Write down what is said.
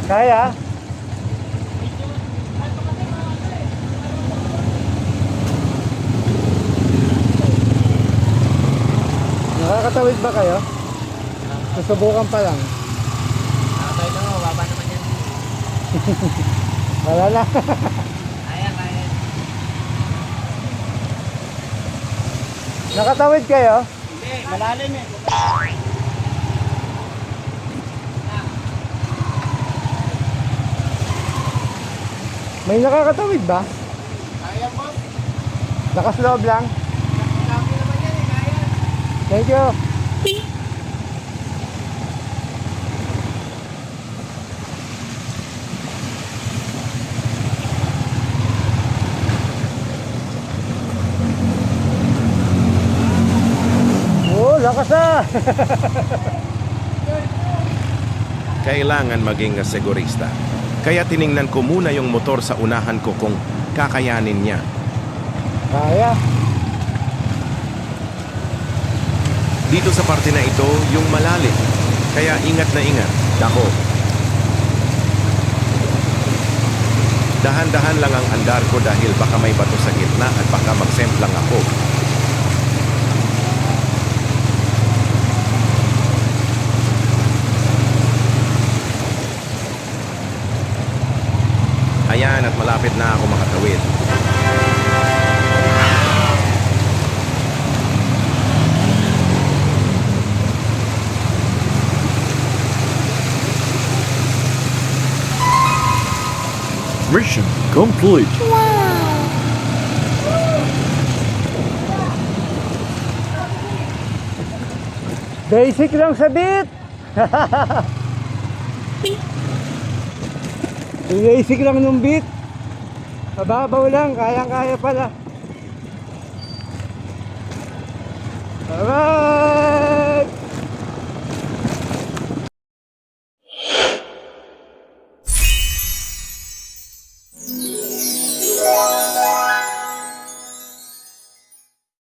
Kaya? Nakakatawid ba kayo? Susubukan pa lang. Nakatawid lang, mababa naman yan. Wala na. Kaya. Nakatawid kayo? Hindi, malalim eh. May nakakatawid ba? Kaya po. Nakasloob lang? Dami naman yan eh, kaya. Thank you. Oh, lakas ah. Kailangan maging segurista. Kaya tiningnan ko muna yung motor sa unahan ko kung kakayanin niya. Kaya. Dito sa parte na ito, yung malalim. Kaya ingat na ingat. Dako. Dahan-dahan lang ang andar ko dahil baka may bato sa gitna at baka magsemplang ako. Ayan, at malapit na ako makatawid. Mission complete. Basic lang sa beat. Basic lang nung beat. Mababaw lang, kayang-kaya pala. Alright.